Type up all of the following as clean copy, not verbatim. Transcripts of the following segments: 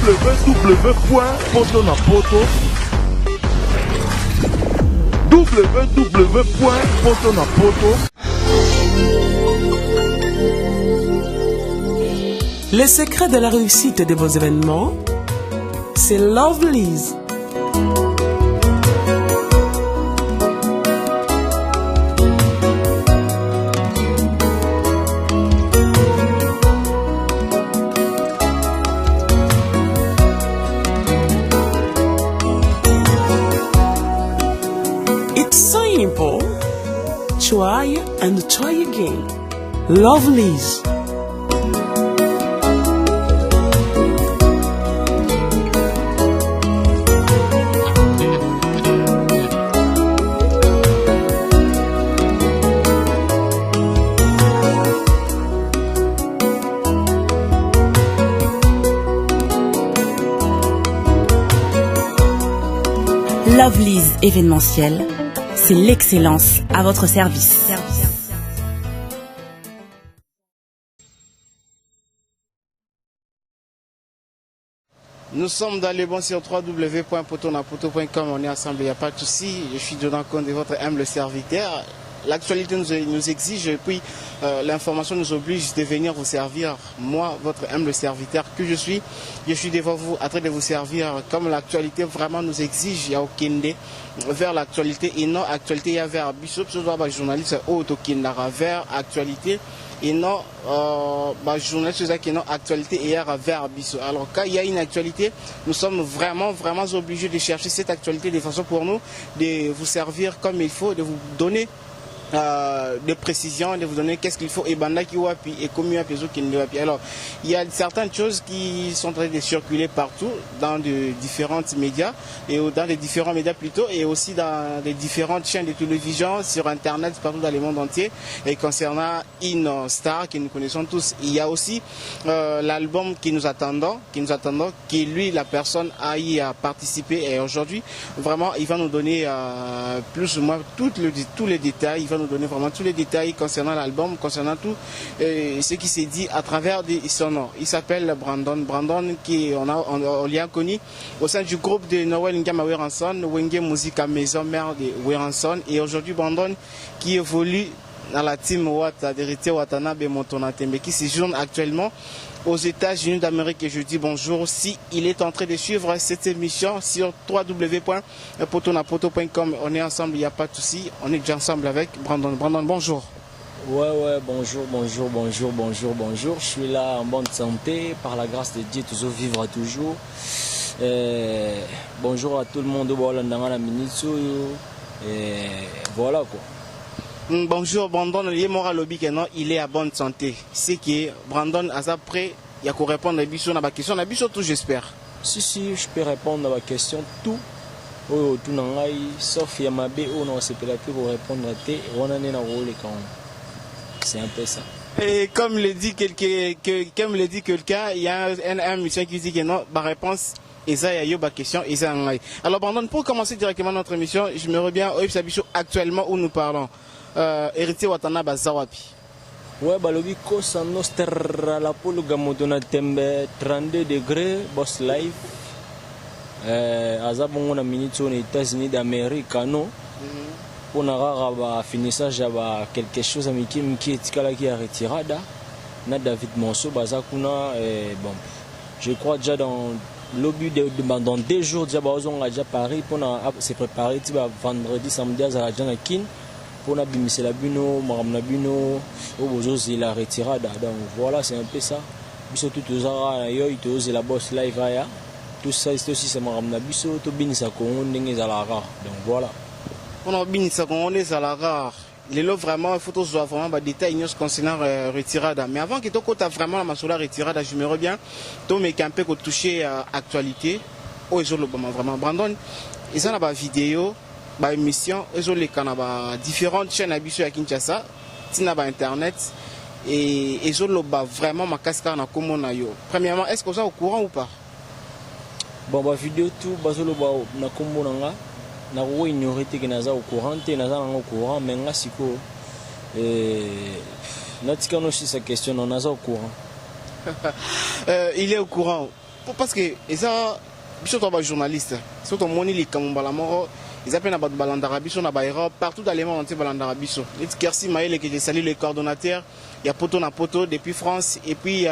www.potonapoto www.potonapoto. Le secret de la réussite de vos événements, c'est Lovelyz. It's simple. Try and try again. Lovelyz. Lovelyz événementiel, c'est l'excellence à votre service. Nous sommes dans les bons sur www.potonapoto.com. On est ensemble, il n'y a pas de souci. Je suis Jonathan Conde, votre humble serviteur. L'actualité nous exige et puis l'information nous oblige de venir vous servir. Moi, votre humble serviteur que je suis devant vous en train de vous servir comme l'actualité vraiment nous exige. Il y a Okende vers l'actualité et non actualité. Il y a vers Bishop, journaliste Otokindara vers actualité. Et non, journaliste qui non actualité hier vers Bishop. Alors quand il y a une actualité, nous sommes vraiment obligés de chercher cette actualité de façon pour nous de vous servir comme il faut, de vous donner de précision, de vous donner qu'est-ce qu'il faut et banda qui wapi et comment qui ne wapi. Alors il y a certaines choses qui sont en train de circuler partout dans de différents médias et dans les différents médias plutôt et aussi dans les différentes chaînes de télévision sur internet partout dans le monde entier et concernant une star que nous connaissons tous. Il y a aussi l'album qui nous attendons qui lui la personne a y participé et aujourd'hui vraiment il va nous donner plus ou moins tous les détails. Il va nous donner vraiment tous les détails concernant l'album, concernant tout ce qui s'est dit à travers son nom. Il s'appelle Brandon qui on l'a connu au sein du groupe de Noël Ngama Weranson, Wenge Musica Maison Mère de Weranson et aujourd'hui Brandon qui évolue dans la team Wata d'Héritier Watanabe Montonatembe qui séjourne actuellement aux États-Unis d'Amérique et je dis bonjour si il est en train de suivre cette émission sur www.potonapoto.com. On est ensemble, il n'y a pas de souci, on est déjà ensemble avec Brandon. Brandon, bonjour. Ouais, bonjour. Je suis là en bonne santé, par la grâce de Dieu, toujours vivre toujours. Bonjour à tout le monde, voilà quoi. Bonjour Brandon, il est à bonne santé. C'est que Brandon a prêt, il y a qu'à répondre à la question, tout j'espère. Si, je peux répondre à la question tout. Sauf Yamabé, on s'est pour répondre à tes, on en est dans le rôle. C'est un peu ça. Et comme le dit quelqu'un, il y a un monsieur qui dit que non, ma réponse. Alors Brandon, pour commencer directement notre émission, je me reviens au Ibsabicho actuellement où nous parlons. Héritier Watanabe Zawapi. Ouais, balobi ko sanostra la polo gamodona tembe 32 degrés boss live. Azabongo na minute aux États-Unis d'Amérique non. Pour na finissage ba quelque chose amiki etikala qui a retirada na David Monso bazakuna bon. Je crois déjà dans dans 2 jours déjà on a déjà Paris pour se préparer vendredi samedi à la Kin pour na bimisela bino maramna bino obozozi la retirada donc voilà c'est un peu ça biso tout ozara yo itoze la boss live aya tout ça c'est aussi c'est maramna biso to binisa ko ndenge za la rare donc voilà on a binisa ko ndenge za la rare les lots vraiment il faut tous voir vraiment des détails concernant retirada mais avant que tu as vraiment la masola retirada je me reviens to me camper ko toucher actualité o ezolo vraiment Brandon ils ont la vidéo ba émission ezole kana ba différentes chaînes habituées à Kinshasa tina ba internet et ezolo ba vraiment ma cascade na komona yo premièrement est-ce que vous êtes au courant ou pas bon ba vidéo tout bazolo ba na komona nga na ko ignorer que naza au courant te naza au courant mais nga siko natika no si sa question naza au courant il est au courant parce que ça biso to ba journaliste surtout moni li kamambala moko ils appellent na balandara biso na baero partout dans le monde entier balandara biso et Kersi Maël que je salue le coordonnateur il y a poto na poto depuis France et puis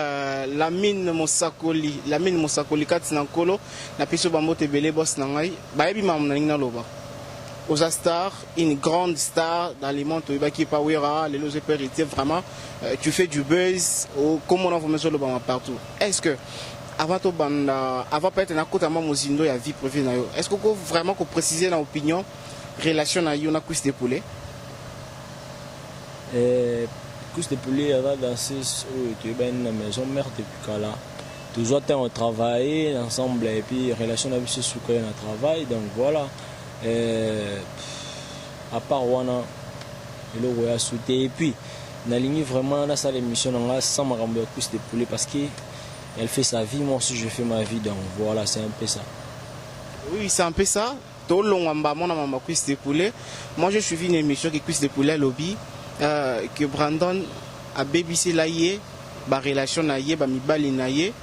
Lamine Mosakoli katina nkolo na piso bambote belé boss na ngai bayebi mam na ngina loba Oza Star, une grande star dans les mondes, qui Pawera, les loges héritiers, vraiment, tu fais du buzz, comme on a formé sur le banc partout. Est-ce que, avant peut-être un côté à Mozindo, il y a vie privée, est-ce que vous vraiment préciser dans l'opinion, relation à Yona Cousse de Poulet? Cousse de Poulet, il y a dansé, tu es dans la maison mère depuis qu'elle a. Toujours on travaille ensemble et puis relation avec ce sucre on travaille, donc voilà. À part Wana, le roi a sauté et puis on a ligné vraiment dans sa émission sans me rendre Cousse de Poulet parce qu'elle fait sa vie, moi aussi je fais ma vie, donc voilà, c'est un peu ça. Oui, c'est un peu ça. Tout le monde a Cousse de Poulet. Moi j'ai suivi une émission qui Cousse de Poulet lobby que Brandon a BBC laïe, ba relation naïe, ba mibali naïe.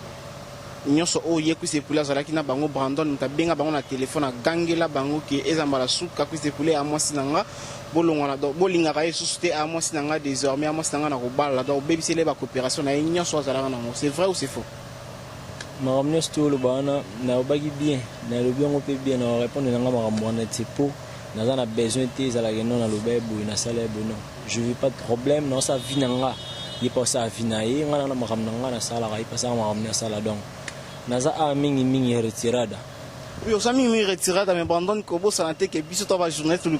Nyonso oye Cousse de Poulet azalaki na bango Brandon mutabenga bango na téléphone a gangela bango ki ezambala suka Cousse de Poulet a moi sinanga bolongwana do bolinga ka yesuste a moi sinanga désormais a moi sinanga na kobala do BBC le ba coopération na nyonso azalaka nango c'est vrai ou c'est faux? Maramne sto lo bana na obaki bien na lo bien on peut bien na répondre na maramwana tipo na za na besoin te za la non na lo bebo na salaire non je veux pas de problème non ça vie nanga il pas ça vie na ye ngana na maramna na sala ka ipasa maramna sala donc naza a mingi retirada. Oui, on s'est mis retirada mais Brandon Kobo santé que biso to ba journée tout le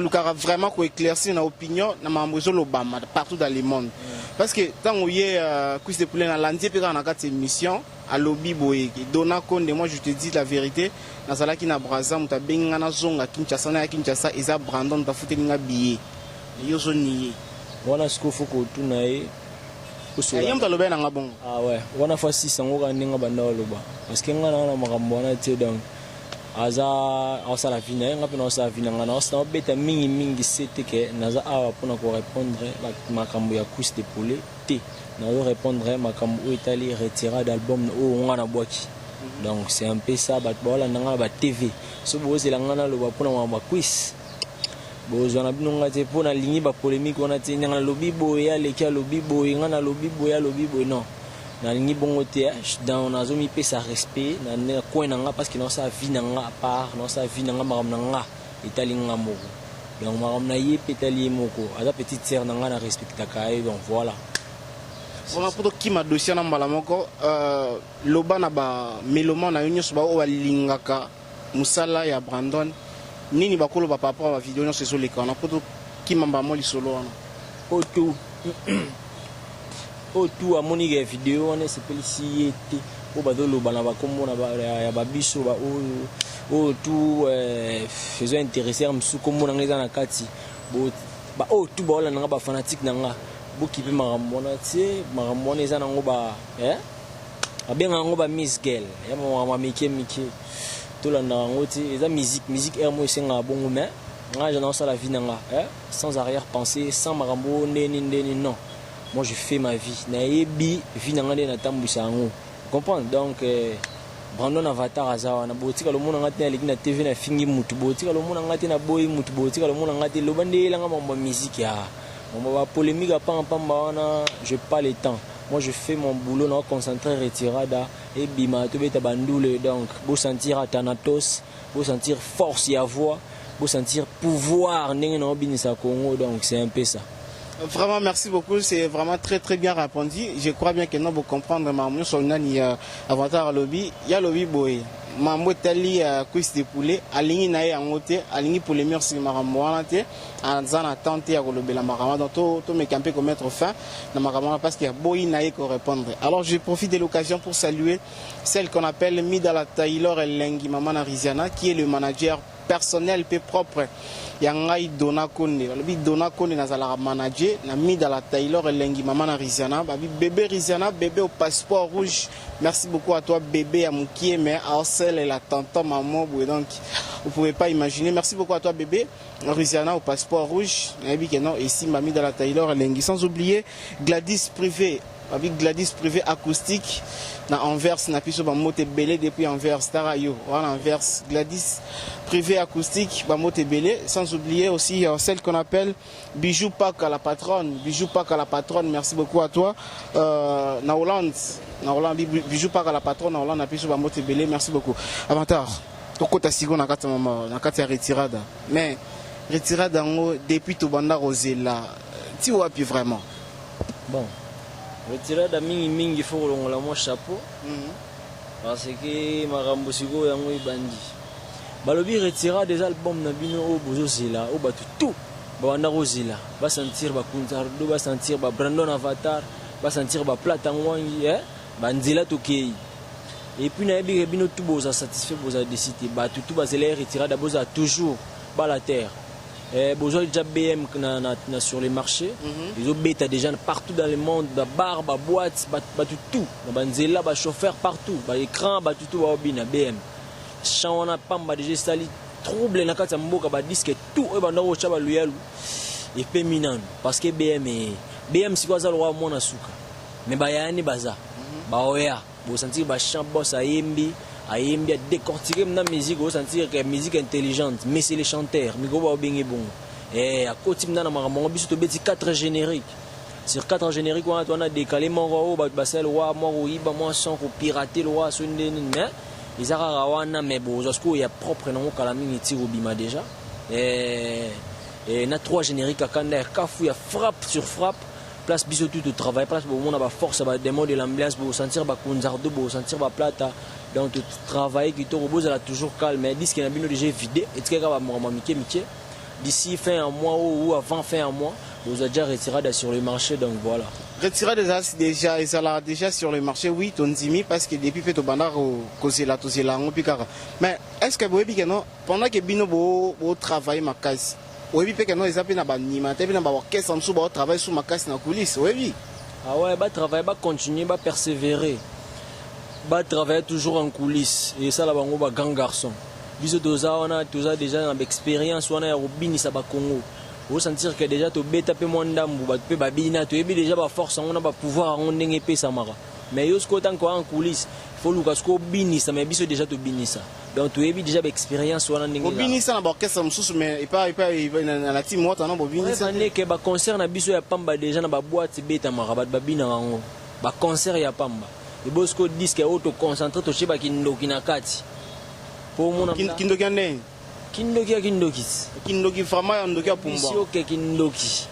cas vraiment ko éclaircir na opinion na mambozo l'Obama partout dans le monde. Parce que tant où y est Cousse de Poulet na lundi pe na quatre émission à lobby boye Dona Konde moi je te dis la vérité na sala ki na Brazza muta benga na zonga Kinshasa na Kinshasa eza Brandon ta futelinga billet. Yo zoni. Wana skofo ko tunaye ah ouais, on a fait 600 euros à Ninga Bandaloba. Parce que nous avons un donc, la vie, on a vie, on a bête mingi, c'était que nous avons pour répondre à ma cambo Cousse de Poulet. Nous avons répondre à ma cambo Italie retiré d'album où on a boaki. Donc c'est un peu ça, on a TV. Ce que vous avez pour ma quiz. Bozona binonga te pona lingi ba polémique on a tenu na lobby boya leki a lobby boy ngana lobby boya non na lingi bongo te dans na zomi pe sa respect na ko nanga parce que non sa vie nanga à part non sa vie nanga maram nanga italinga moko donc maram na ye petali moko aza petite sœur nanga na respecta kai donc voilà on pour qui ma dossier na mbala moko loba na ba meloman na yonyo so ba o lingaka musala ya Brandon nini bakolo ba papa ba vidéo non c'est sur les canaux pour qui mamba mo li solo wana otu amoni ga vidéo on c'est pelisiete o ba dolo bana ba komona ba ya ba biso ba o tout faisant intéresser msu komona ngeza na kati bo ba o tout ba ola nga ba fanatique nanga bo kipe marambona tie marambona eza nango ba abenga ngo ba Miss Girl ya mama mike tout le monde et musique est moi c'est un bon mais moi j'annonce la vie sans arrière-pensée sans marambo non moi je fais ma vie naebi vie nanga na tambusa ngo comprendre donc Brandon Avatar azawa na botika lo mona ngati na TV na fingi mutu botika lo mona ngati na boy mutu botika lo mona ngati lo bandela ngamba musique ya on va polémique à pamba wana je pas le temps. Moi je fais mon boulot, non concentré retirada et bima to beta bandoule donc pour sentir Thanatos, pour sentir force à voix, pour sentir pouvoir n'en binisa Congo donc c'est un peu ça. Vraiment merci beaucoup, c'est vraiment très bien répondu. Je crois bien que nous vous comprendre maman son ani Avatar lobby, il y a lobby boy. Mambo tali Cousse de Poulet alingi na ye angote alingi pour les murs sur maramwana te anzana tenter ya kolobela marama donc to me camper pour mettre fin na maramwana parce qu'il y a boy na ye ko répondre. Alors je profite de l'occasion pour saluer celle qu'on appelle Midala Taylor Elengi Maman Riziana qui est le manager personnel peu propre yangai Dona Konde le Dona Konde nazala manager na Midala Taylor Elengi Maman Riziana babi bébé Riziana bébé au passeport rouge. Merci beaucoup à toi bébé à Moukié mais à Orsel et la tonton maman donc vous pouvez pas imaginer. Merci beaucoup à toi bébé Riziana au passeport rouge et ici Mamie de la Taylor Lengi sans oublier Gladys Privé avec Gladys privé acoustique na Anvers na piso ba mote belé depuis Anvers Tarayo voilà Anvers Gladys privé acoustique ba mote belé sans oublier aussi celle qu'on appelle Bijou Pack à la patronne merci beaucoup à toi na Hollande Bijou Pack à la patronne na Hollande na piso ba mote belé merci beaucoup Avatar kokota sigo na kata mama na kata retirada mais retirada ngo depuis to banda Rosela ti wapi vraiment bon retirada mingi faut longola mo chapeau parce que makambo siko yango ibandi balobi retirada des albums na bino o bozozela o batu tout banda Rosela ba sentir ba Kuntardo ba sentir ba Brandon Avatar ba sentir ba Plata Ngwangi banzela tokei. Et puis, nous avons tout satisfait pour décider. Tout les retirades d'abord toujours bas la terre. Besoin déjà BM sur les marchés. Les autres bêta déjà partout dans le monde, la bar, la boîte, tout. Banzela, ba chauffeur partout, ba écran, tout ba BM. Chant on a pas déjà sali trouble na kata mboka ba disque tout et ba ndako chaba loyal. Et féminin parce que BM c'est quoi ça le roi mona suka. Mais ba yani baza. Ba oya vous sentir ba chant boss ayembi a décortiquer na musique vous sentir que musique intelligente mais c'est les chanteurs mais go ba bengi bon et à côté na makambo biso to beti 4 génériques sur 4 génériques on a décalé mon roi ba sel roi moi iba moi sans ko pirater le roi sondene ils ara wana mais bon parce qu'il y a propre non kala mingi tiro bima déjà et na 3 génériques à Kander Kafou ya frappe sur frappe place biso tout de travail place pour monde ba force ba démon de l'ambiance pour sentir ba Kuntardo pour sentir ba Plata donc tout travail qui te repose là toujours calme mais disque na bino déjà vidé et tu va mike d'ici fin un mois ou avant fin un mois vous avez déjà retiré sur le marché donc voilà retiré déjà sur le marché oui tonzimi parce que depuis fait au bandar kozela ngo pikara mais est-ce que vous avez non pendant que bino bo travail ma case oui parce que non ils appellent na ba animateur na ba orchestre en dessous ba travail sous ma case na coulisses oui ah ouais ba travailler ba continuer ba persévérer ba travailler toujours en coulisses et ça là bango ba grand garçon biso on a déjà une expérience on a robini ça ba Congo vous sentir que déjà to beta pe mondambu ba pe ba bina to ebi déjà ba force on a ba pouvoir on ndenge pe samara mais yosko tant en coulisses faut luka sko bini ça mais biso déjà to bini ça donc tu ebi déjà expérience on a ndenge bini ça na ba orchestre mususu mais pas na la team mota na bo bini ça ne que ba concert na biso ya pamba déjà na ba boîte beta mara ba bina ngo ba concert ya pamba et bosko disque auto concentré to cheba kindoki na kati pour mon kindoki ane kindoki vraiment ya ndoki ya pumba biso ke kindoki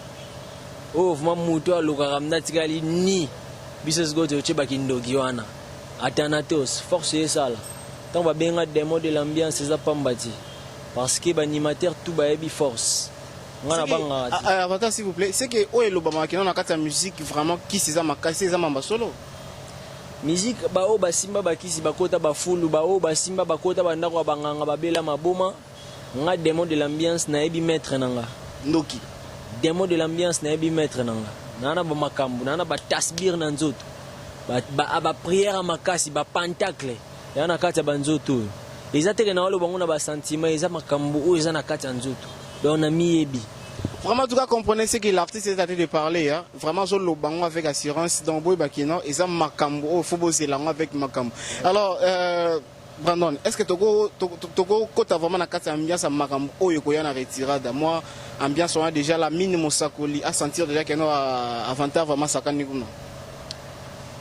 oh vraiment muto aloka ramna tikali ni biso sgoto cheba kindoki wana atanatos force ça là tant ba benga démo de l'ambiance ça pambati parce que ba animateur tout ba ebi force ngana banga Avatar s'il vous plaît c'est que o elobama kina na kata musique vraiment qui c'est ça makasi ça mamba solo musique ba o ba simba ba kisi ba kota ba fulu ba o ba simba ba kota ba ndako banganga ba bela maboma nga démo de l'ambiance na ebi maître nanga ndoki démo de l'ambiance na ebi maître nanga nana ba makambu nana ba tasbir na nzoto ba prière makasi ba pentacle yana kati ba nzoto eza teke na walo bango na ba sentiment eza makambu o eza na kati ya nzoto donc na miyebi vraiment tout cas comprenez ce que l'artiste est en train de parler hein vraiment zo lo bango avec assurance donc boy bakino eza makambu o faut bosser lango avec makambu alors Brandon, est-ce que Togo kota vraiment na kati ambiance à makambu oyo ko yana retirada moi ambiance on a déjà la minimum sakoli à sentir déjà que no avantage vraiment sakani kuna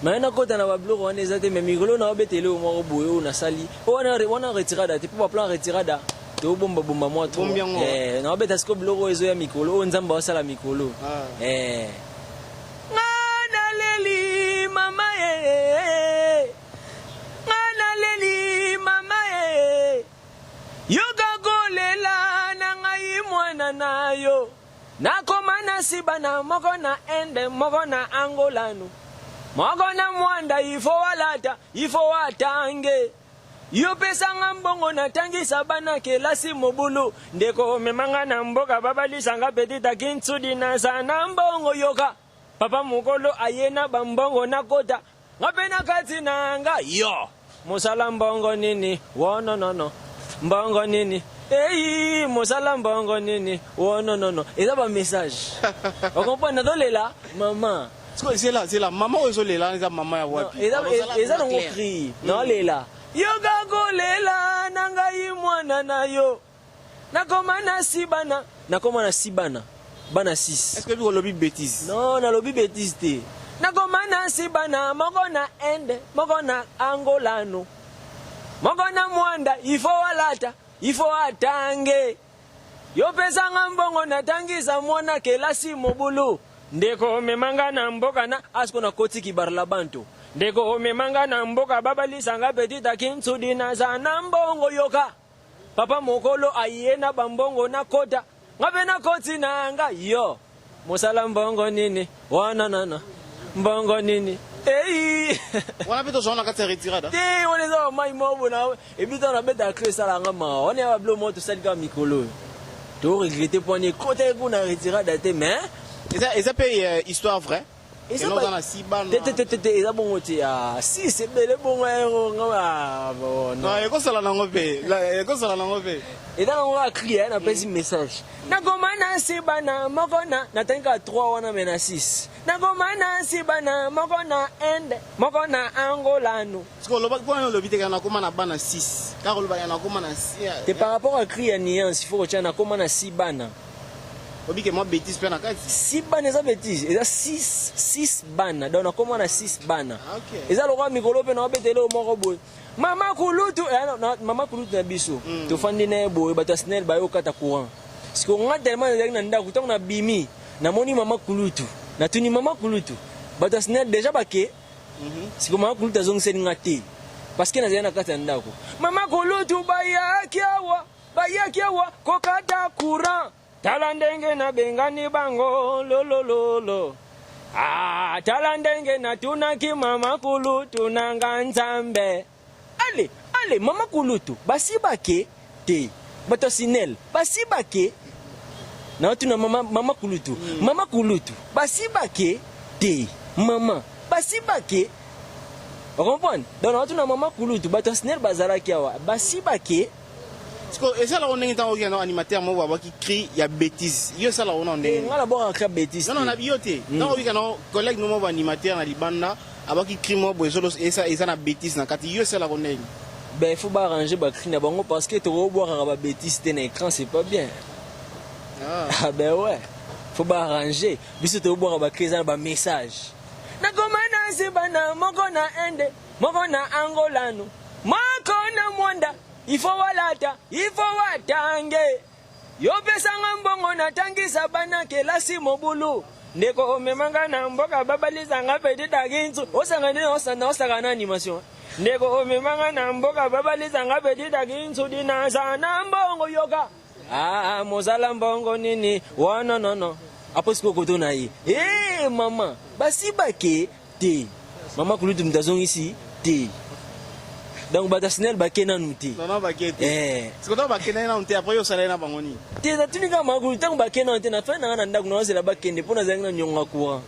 mais na kota na ba blog on ezate mais migolo na obetele o mo boyo na sali wana retirada te pour plan retirada to bomba moi trop na obeta sko blog ezo ya mikolo nzamba wasala mikolo ngana leli mama yoga golela na ngai mwana nayo nakomana sibana moko na ende moko na angolano moko na mwanda ifo watange yo pesa ngambongo na tangisa bana kelasi mobulu ndeko memanga na mboka babalisa nga petita kintsudi na sana mbongo yoka papa mukolo ayena bambongo na kota ngapena kati nanga yo musala mbongo nini wono no mbongo nini hey musala mbongo nini wono no eza ba message on comprend na dolela maman C'est là. Maman ozole là, c'est maman ya wapi. Eza nango cri. Non lela. Yoga go lela nanga imwana na yo. Nakoma na sibana. Nakoma na sibana. Bana 6. Est-ce que vous lobby bêtise? Non, na lobby bêtise te. Nakoma na sibana, moko na ende, moko na angolano. Moko na mwanda, ifo walata, ifo atange. Yo pesa ngambongo natangisa mwana kelasi mobulu. Ndeko memanga na mboka na asko na koti kibarla bantu. Ndeko memanga na mboka babalisa nga petita kintsudi na zana mbongo yoka. Papa mokolo ayena bambongo na kota. Ngabe na koti na anga yo. Musala mbongo nini? Wana nana. Mbongo nini? Hey! Wana peto zona kati retirada. Te wana za mai mobo na ebita na beta kresa la ngama. Wana ya blo moto salika mikolo. To regretter pour ne côté qu'on a retirada te mais et ça peut histoire vraie. Et ça dans la Sibana. Et ça bon tu a si c'est belle bon ngama bon. Non, et quoi ça la langue pe? Et quoi ça la langue pe? Et là on va crier na pesi message. Na goma na Sibana mokona na tenka 3 wana mena 6. Na goma na Sibana mokona ende mokona angolano. Parce que le bac point le vite kana koma na bana 6. Car le bac yana koma na 6. C'est par rapport à crier nuance, il faut que tu na koma na Sibana. Obi que moi bêtise pe na kati. 6 bana eza bêtise, eza 6 bana. Donc na koma na 6 bana. OK. Eza lokwa mikolo pe na betele o moko boy. Mama kulutu mama kulutu na biso. To fandi na boy bato snel ba yo kata courant. Parce que on a tellement na ndako tant na bimi na moni mama kulutu. Na tuni mama kulutu. Bato snel déjà baké. Si ko mama kulutu azong seni ngate. Parce que na zena kata ndako. Mama kulutu baya kiawa kokata courant. Talandenge na bengani bango lolololo. Ah, talandenge na tunaki mama kulutu na nganzambe. Ale, mama kulutu, basi bake te. Bato sinel, basi bake. Na watu na mama kulutu. Mama kulutu, basi bake te. Mama, basi bake. Vous comprenez? Donc na watu na mama kulutu, bato sinel bazara kiawa. Basi bake. Et ça là on est en animateur moi baba qui crie il y a bêtise. Yo ça là on en est. On a d'abord un bêtise. Non, on a bioté. Non, oui, quand collègue nous animateur na libanda, aba qui crie moi bozo et ça na bêtise na kati yo ça là on est. Ben il faut pas arranger ba cri na bango parce que tu boire ba bêtise ten écran c'est pas bien. Ah ben ouais. Faut pas arranger. Biso tu boire ba cri na ba message. Na komana se bana moko na ende, moko na angolano. Moko na mwanda. Il faut watange. Yo pesa ngambongo natangisa bana kelasi mobulu. Ndeko memanga na mboka babaliza nga petita kinzu. Osangana animation. Ndeko memanga na mboka babaliza nga petita kinzu dina sana mbongo yoka. Ah, mozala mbongo nini? Wana no. Apo siko kotona yi. Mama, basi bake te. Mama kulutu mtazongi ici te. Donc batasnel bakena nuti. Non bakete. C'est quand bakena na nuti après yo sala na bangoni. Te za tunika magulu tangu bakena nuti na fana na ndaku na zela bakende pona zanga nyonga kuwa.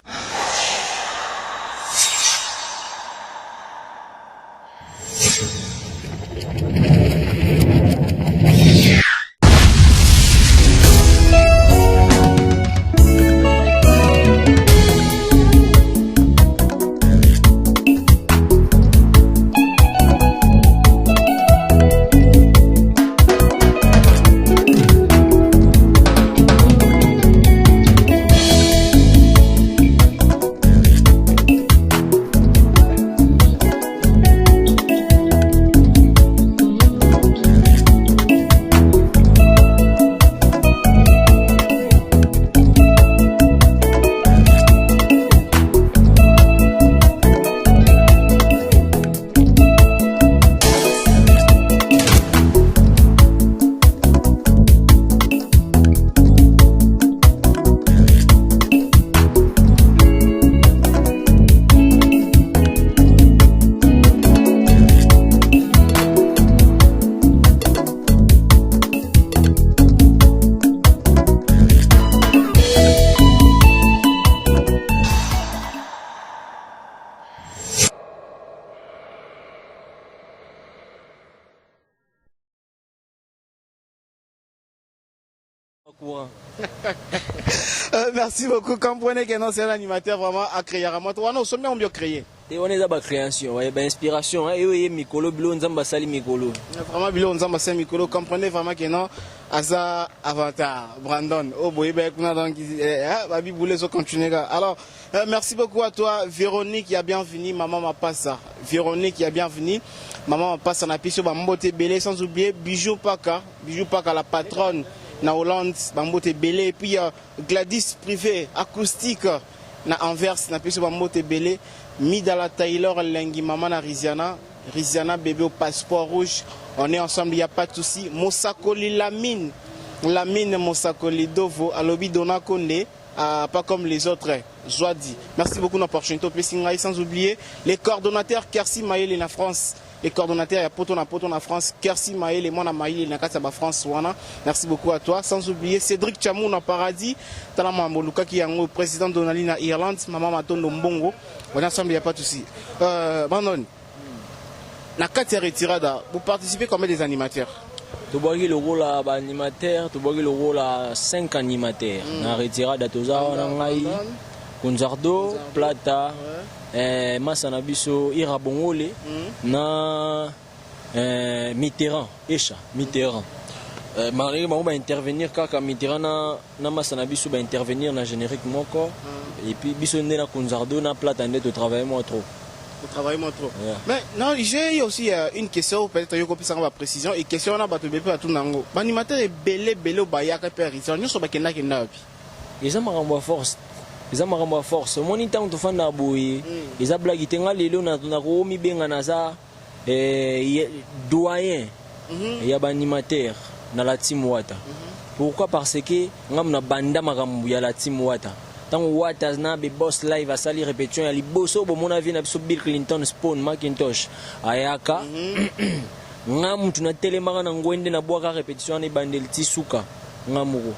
Merci beaucoup. Comprenez que non, c'est un animateur vraiment à créer. Toi, non, sommet on bien créé. Et on est à la création, ouais, ben inspiration, et Mikolo, Bilo, Nzamba Sali Mikolo. Vraiment, Bilo, Nzamba Sali Mikolo, comprenez vraiment que non, Asa Avatar, Brandon, oh boy, ben, donc, Babi Boulez, continuer. Alors, merci beaucoup à toi, Véronique, qui a bienvenue, maman m'a pas ça. Véronique, qui a bienvenue, maman m'a pas ça, on a pu sur Bambote Belé, sans oublier Bijou Paka, la patronne, na Hollande, Bambote Belé, et puis Gladys Privé, acoustique, na Anvers, na pu sur Bambote Belé. Midala Taylor Lengi Maman na Riziana bébé au passeport rouge. On est ensemble, il n'y a pas de souci. Mosakoli Lamine Mosakoli Dovo, Alobi Dona Konde, pas comme les autres. Joadi. Merci beaucoup d'opportunité. Sans oublier les coordonnateurs Kersi Maël en France. Les coordonnateurs, il y a Poto na France, Kersi Maël et moi na Maël en France. Merci beaucoup à toi. Sans oublier Cédric Chamou na Paradis, Talama Moluka qui est le président d'Onali na Irlande, Maman Matondo Mbongo. On est ensemble, il n'y a pas de souci. Brandon, na Katia Retirada, vous participez comme des animateurs? Tu vois le rôle d'animateur, tu vois le rôle à 5 animateurs. Na Retirada, Toza, Nangai, Kunzardo, Plata. Masana biso ira bongole na Mitterrand Echa Mitterrand Marie va intervenir kaka Mitterrand na masana biso va intervenir na générique moko et puis biso ndena Kunzardo na Plata ndé de travailler moins trop. Vous travaillez moins trop. Yeah. Mais non, j'ai aussi une question, peut-être que vous avez une précision, et question on a battu bébé à tout nango. L'animateur est belé au bayaka pérition, nous sommes bakena kenda pi. Ils ont maramba force. Ils ont maramba force. Mon temps de faire na boui. Ils ont blagué tenga lelo na ko mi benga na za doyen. Il y a animateur na la team Wata. Pourquoi? Parce que ngam na banda makambu ya la team Wata. Tant Wata na be boss live a sali répétition ya liboso bo mon avis na Bill Clinton Spawn Macintosh ayaka. Ngam tuna telemaka na ngwende na boaka répétition ni bandel tisuka ngamuko.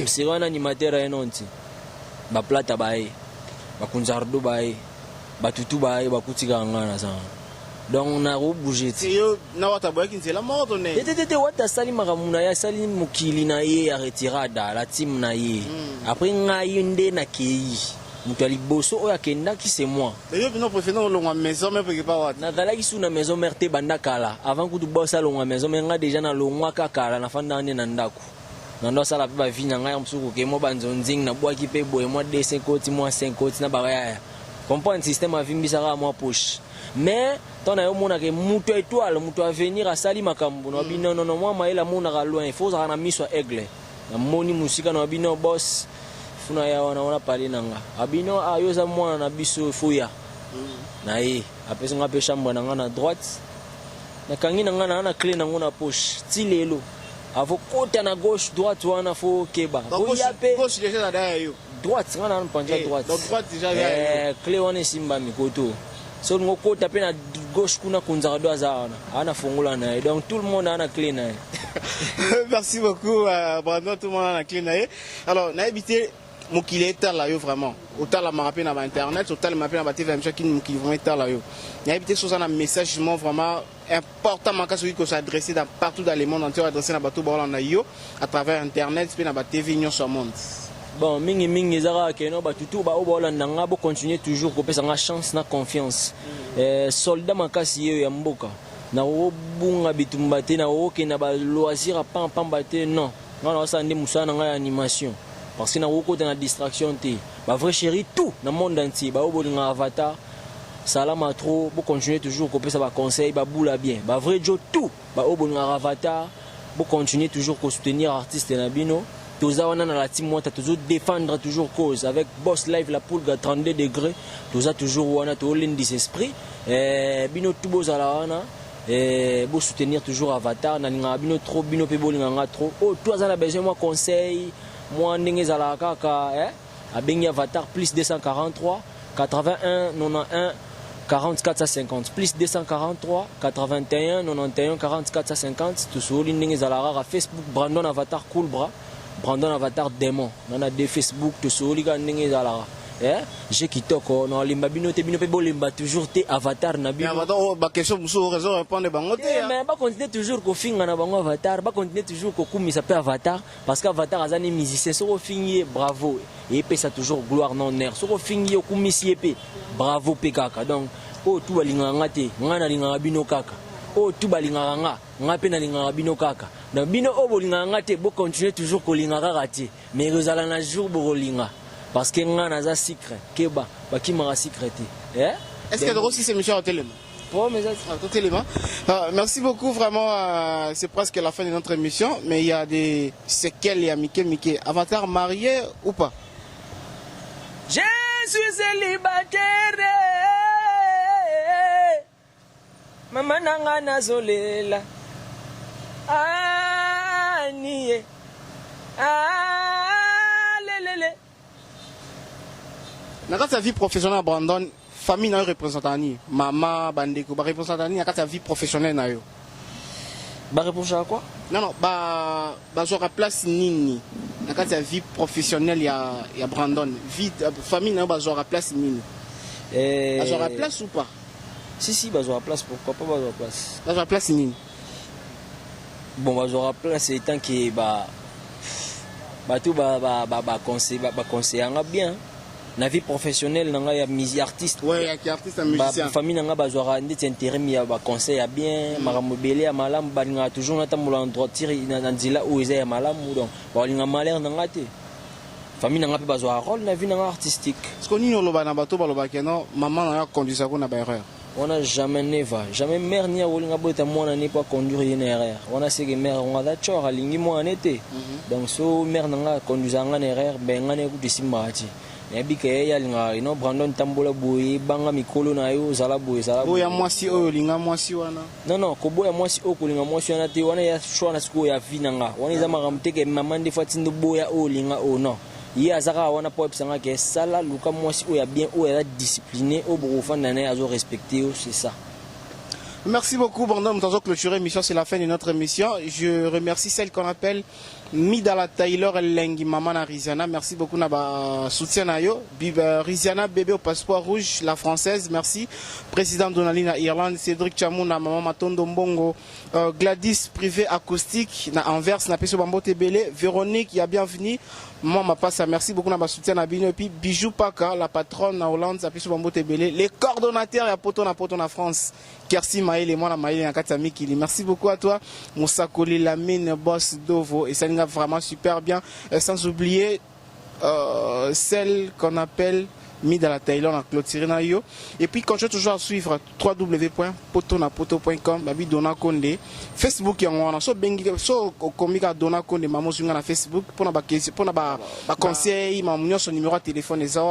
C'est un animateur à enonti. Ba Plata bae, ba Kunzardo bae, ba Tutu bae, ba Kutika ngana ça. Donc on a bougé. C'est yo na wata boy qui la mort donné. Tete wata sali makamuna ya sali mukili na ye ya retirada la team na ye. Après ngai nde na kei. Mutali boso oya kenda ki c'est moi. Mais yo bino préférons longa maison mais pour pas wata. Na dala ki suna maison merte banda kala. Avant que tu bossa longa maison mais nga déjà na longwa kala na fanda ande na ndako. Nando sala pe ba vinya ngai msuku ke mo banzonzing na bwa ki pe boye moi 5 côtes moi 5 côtes na ba comprendre système avimbi saka moi push. Mais ton ayo mona ke muto étoile muto à venir à sali makambu no bino non moi maela mona ka loin il faut ça na miso aigle. Na moni musika no bino boss funa ya wana pali nanga. Abino ayo za mwana na biso fuya. Na ye apesa nga pe chambre na nga na droite. Na kangi na nga na clé na ngona poche. Ti lelo. Avo côté na gauche droite wana fo keba. Gauche déjà derrière yo. Droite ngana na panja droite. Donc droite déjà derrière. Clé wana simba mikoto. So ngo côté pe na gauche kuna Kunzardo azana. Ana fungula na. Donc tout le monde a na clé na. Merci beaucoup Brandon, tout le monde a na clé na. Alors, na habité mokile etala yo vraiment. Otala marape na internet, otala marape na TV mcha qui mokile vraiment etala yo. Na habité sur ça un message vraiment important manquant celui que s'adresser dans partout dans le monde entier adresser na bato ba na yo à travers internet puis na ba TV nyo sur monde. Bon mingi zara ke no batutu ba obola ndanga bo continuer toujours ko pesa nga chance na confiance. Soldat makasi yo ya mboka. Na obunga bitumbate na oke na ba loisir pam bate non. Non ça ndi musana nga animation. Parce que na woko dans la distraction té. Ba vrai chéri tout dans le monde entier ba obolinga avatar. Salama trop, pour continuer toujours, qu'on peut ça va conseil, bah boula bien. Bah vrai Joe tout, bah au bon avatar, pour continuer toujours qu'on soutenir artiste nabino. Tous on a la team, t'as toujours défendre toujours cause avec Boss Live la poule à 32 degrés. Tous toujours on a tout l'indis esprit. Bino tout beau à la wana. Pour soutenir toujours avatar, na bino trop, bino pe bolinga trop. Oh toi on a besoin moi conseil, moi n'engez à la kaka, à bengi avatar plus 243 81 91 44 50 plus 243 81 91 44 50 tout sur ligne zalara Facebook Brandon Avatar Cool Bra Brandon Avatar Démon on a des Facebook tout sur ligne zalara je kitoko na limba bino te bino pe bolimba toujours te avatar na bino. Mais avant ba question muso raison répondre bango te. Mais ba continuer toujours ko finga na bango avatar, ba continuer toujours ko kumisa pe avatar parce que avatar azani musicien so fingi bravo et pe ça toujours gloire non honneur. So fingi ko kumisi pe bravo pe kaka. Donc o tu balinga ngate ngana linga bino kaka. O tu balinga nga ngape na linga bino kaka. Na bino o bolinga ngate bo continuer toujours ko linga kaka mais rozala na jour bo linga. Parce que nous avons un secret, Keba, qui m'a un secret. Est-ce que tu as aussi ces missions au téléma? Merci beaucoup, vraiment. C'est presque la fin de notre émission, mais il y a des séquelles, il y a Mickey. Avatar marié ou pas? Je suis célibataire. Maman n'a pas zolela. Ah, nié. Ah, lélé. Dans ta vie professionnelle, Brandon, famille n'a représentant ni maman, bandeko, ba représentant ni dans ta vie professionnelle na yo. Ba réponse à quoi? Non, ba j'aurai place nini. Dans ta vie professionnelle, il y a Brandon. Vie famille n'a ba j'aurai place nini. Ba j'aurai place ou pas? Si, ba j'aurai place, pourquoi pas ba j'aurai place? Ba j'aurai place nini. Bon, ba j'aurai place étant que tout conseiller bien. Na vie professionnelle nanga ya musique artiste ouais ya artiste musicien famille nanga bazwara ndeti intérêt mi ya ba conseil ya bien maramobele ya malamu balinga toujours na tambola endroit tiri na nzila o eza ya malamu donc balinga malheur nanga te famille nanga pe bazwara rôle na vie nanga artistique ce qu'on ni loba na bato baloba keno maman na conduire ko na ba erreur on a jamais mère ni olinga bota mwana ni pas conduire une erreur on a c'est que mère on a d'accord alingi mo anete donc so mère nanga conduire ngana erreur ben ngane ku disimati yabika ya linga ino Brandon tambola boye banga mikolo na yo zala boye boya mwasi oyo linga mwasi wana non ko boya mwasi o ko linga mwasi wana te wana ya choix na siko ya vie nanga wana za makamteke maman de fois tindo boya o linga o non ye azaka wana po epsanga ke sala luka mwasi o ya bien o ya discipliné o boko na na azo respecter c'est ça. Merci beaucoup, Brandon. Nous avons clôturé l'émission, c'est la fin de notre émission. Je remercie celle qu'on appelle Midala Taylor Lengi Maman Riziana. Merci beaucoup Naba soutien à yo. Riziana bébé au passeport rouge, la française. Merci. Président Donalina Irlande, Cédric Chamou na Maman Matondo Mbongo, Gladys privé acoustique na Anvers na Peso Bambo Tebele, Véronique, y a bienvenue. Maman ma passe, merci beaucoup Naba soutien à Bino et puis Bijou Paka, la patronne na Hollande, na Peso Bambo Tebele, les coordonnateurs à Poto na France. Kersi Maïl et moi la Maïl en Katami Kili. Merci beaucoup à toi, Moussa Koli, Lamine, Boss Dovo et ça nous a vraiment super bien. Sans oublier celle qu'on appelle Midala Taylor en clôturé na yo. Et puis continue toujours à suivre www.potonapoto.com babi Dona Konde Facebook et on a so bengi so komika Dona Konde maman sur na Facebook pour na ba conseil maman son numéro de téléphone et ça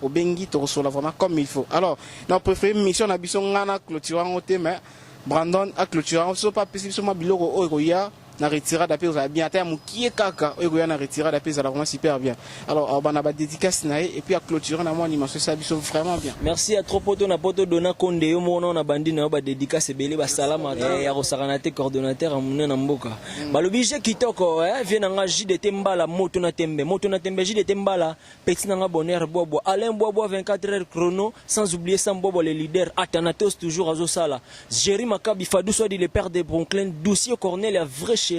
au bengi to reçoit vraiment comme il faut. Alors notre préféré mission na biso ngana clôturé en thème Brandon a clôturé on so pas possible so ma biloko o ya na retirade d'appel ça bien terme qui est kaka et na retirade d'appel ça vraiment super bien. Alors on a dédicace na et puis à clôturer na moi animation ça biso vraiment bien. Merci à trop poto na poto Dona Konde yo mona na bandi na ba dédicace belé ba salama ya ko sakanate coordonnateur amuna na mboka. Balobi je kitoko vient nga JDT mbala moto na tembe JDT mbala petit na nga bonheur bobo Alain Bobo 24 heures chrono sans oublier Sam Bobo le leader Atanatos toujours azo sala Jerry Makabi Fadou soit dit le père de Brooklyn Doucier Cornel la vraie chérie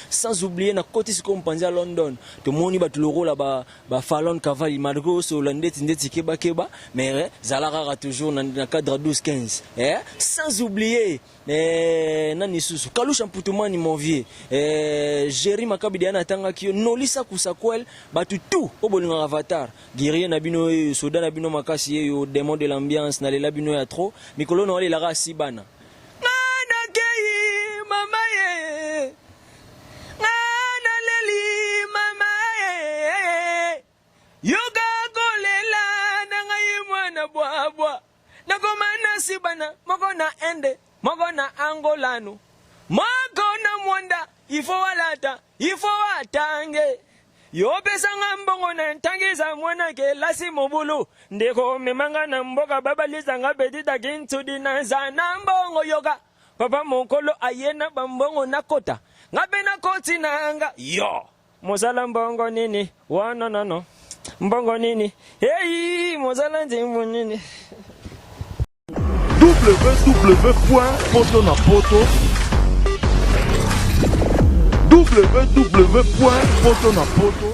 sans oublier na côté ce qu'on pense à London to moni bat loro là ba Fallon Cavalli Margot Holandais ndeti keba mais Zalara toujours na cadre 12-15 sans oublier nani susu Kalusha Mputumani mon vieux Jerry Makabi diana tanga ki nolisa kusakwel batu tout o bolinga avatar guerrier na bino soda na bino makasi yo démon de l'ambiance na lela bino ya trop mikolo no ale la ra sibana yoga golela nangai mwana bwabwa nakomana sibana moko na ende moko na angolano moko na mwanda ifo walata ifo watange yo pesa ngambongo na ntangiza mwana ke lasi mobulu ndeko memanga na mboka babaliza ngabedita kintu dinaza na mbongo yoga papa mokolo ayena bambongo na kota ngabe na koti nanga yo mosala mbongo nini wana no mbongo nini hey mozala nzembo nini www.potonapoto www.potonapoto